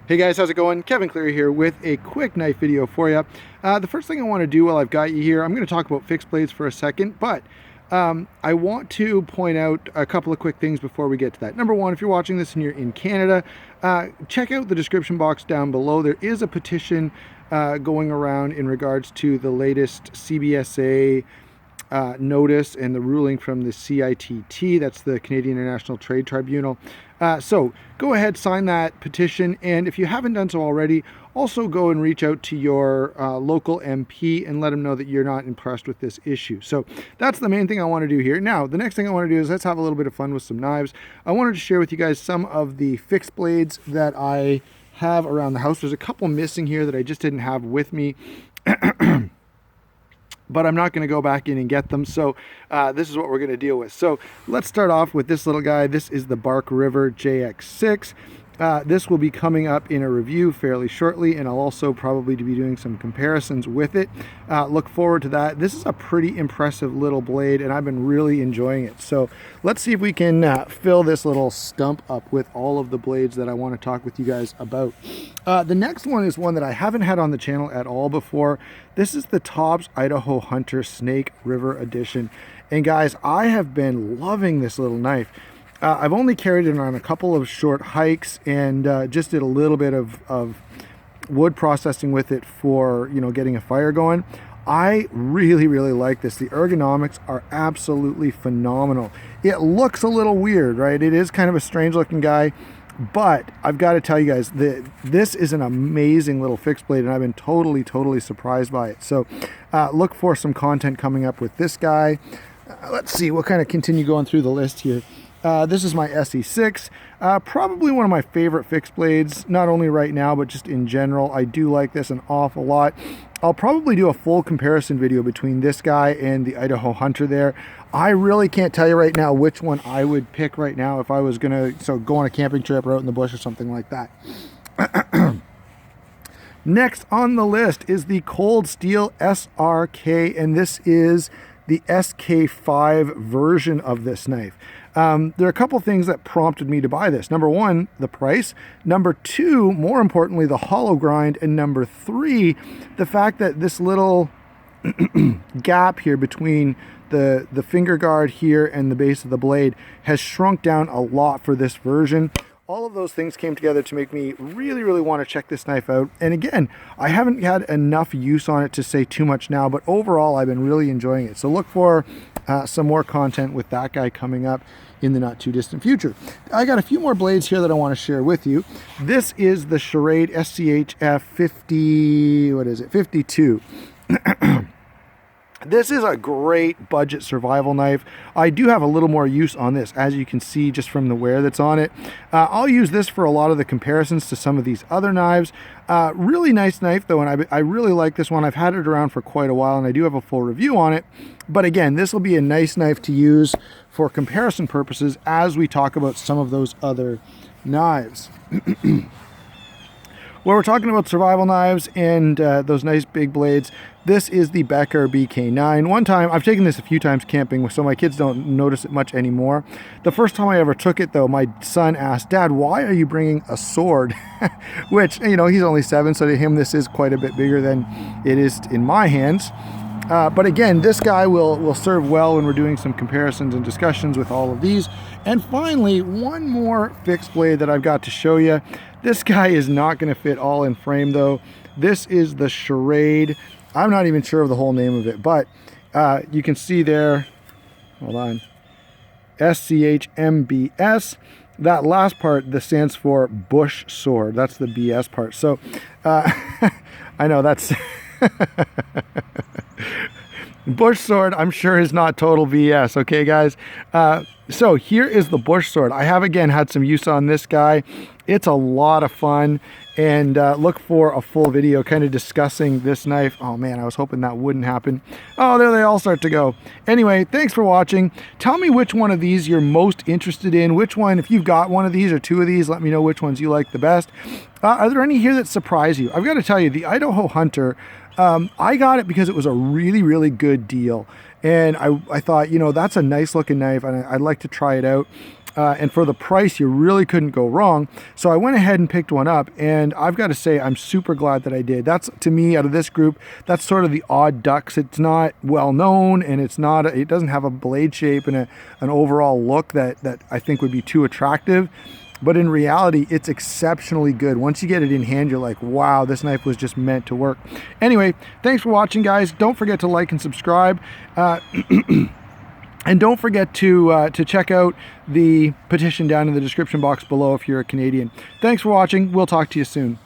Hey guys, how's it going? Kevin Cleary here with a quick knife video for you. The first thing I want to do while I've got you here, I'm going to talk about fixed blades for a second, but I want to point out a couple of quick things before we get to that. Number one, if you're watching this and you're in Canada, check out the description box down below. There is a petition going around in regards to the latest CBSA notice and the ruling from the CITT, that's the Canadian International Trade Tribunal. So go ahead, sign that petition, and if you haven't done so already, also go and reach out to your local MP and let them know that you're not impressed with this issue. So that's the main thing I want to do here. Now, the next thing I want to do is let's have a little bit of fun with some knives. I wanted to share with you guys some of the fixed blades that I have around the house. There's a couple missing here that I just didn't have with me. But I'm not going to go back in and get them. So this is what we're going to deal with. So let's start off with this little guy. This is the River JX6. This will be coming up in a review fairly shortly, and I'll also probably be doing some comparisons with it. Look forward to that. This is a pretty impressive little blade, and I've been really enjoying it. So let's see if we can fill this little stump up with all of the blades that I want to talk with you guys about. The next one is one that I haven't had on the channel at all before. This is the Topz Idaho Hunter Snake River Edition. And guys, I have been loving this little knife. I've only carried it on a couple of short hikes and just did a little bit of wood processing with it for, you know, getting a fire going. I really like this. The ergonomics are absolutely phenomenal. It looks a little weird, right? It is kind of a strange looking guy, but I've got to tell you guys that this is an amazing little fixed blade, and I've been totally surprised by it. So look for some content coming up with this guy. Let's see, we'll kind of continue going through the list here. This is my SE6, probably one of my favorite fixed blades, not only right now, but just in general. I do like this an awful lot. I'll probably do a full comparison video between this guy and the Idaho Hunter there. I really can't tell you right now which one I would pick right now if I was going to go on a camping trip or out in the bush or something like that. Next on the list is the Cold Steel SRK, and this is the SK5 version of this knife. There are a couple things that prompted me to buy this. Number one, the price. Number two, more importantly, the hollow grind. And number three, the fact that this little gap here between the finger guard here and the base of the blade has shrunk down a lot for this version. All of those things came together to make me really want to check this knife out. And again, I haven't had enough use on it to say too much now, but overall I've been really enjoying it. So look for some more content with that guy coming up in the not too distant future. I got a few more blades here that I want to share with you. This is the Charade SCH F50, what is it, 52. This is a great budget survival knife. I do have a little more use on this, as you can see just from the wear that's on it. I'll use this for a lot of the comparisons to some of these other knives. Really nice knife though, and I really like this one. I've had it around for quite a while, and I do have a full review on it. But again, this will be a nice knife to use for comparison purposes as we talk about some of those other knives. Well, we're talking about survival knives and those nice big blades. This is the Becker BK9. One time, I've taken this a few times camping, so my kids don't notice it much anymore. The first time I ever took it, though, my son asked, "Dad, why are you bringing a sword?" Which, you know, he's only 7, so to him this is quite a bit bigger than it is in my hands. But again, this guy will serve well when we're doing some comparisons and discussions with all of these. And finally, one more fixed blade that I've got to show you. This guy is not going to fit all in frame though. This is the Charade. I'm not even sure of the whole name of it, but you can see there, hold on, SCH MBS. That last part, that stands for Bush Sword. That's the BS part. So I know that's Bush Sword, I'm sure is not total BS, okay guys? So here is the Bush Sword. I have again had some use on this guy. It's a lot of fun, and look for a full video kind of discussing this knife. Oh man, I was hoping that wouldn't happen. Oh, there they all start to go. Anyway, thanks for watching. Tell me which one of these you're most interested in. Which one, if you've got one of these or two of these, let me know which ones you like the best. Are there any here that surprise you? I've got to tell you, the Idaho Hunter, I got it because it was a really good deal. And I thought, you know, that's a nice looking knife and I'd like to try it out. and for the price, you really couldn't go wrong. So I went ahead and picked one up, and I've got to say I'm super glad that I did. That's, to me, out of this group, that's sort of the odd ducks. It's not well known, and it doesn't have a blade shape and an overall look that I think would be too attractive. But in reality, it's exceptionally good. Once you get it in hand, you're like, wow, this knife was just meant to work. Anyway, thanks for watching, guys. Don't forget to like and subscribe. And don't forget to check out the petition down in the description box below if you're a Canadian. Thanks for watching. We'll talk to you soon.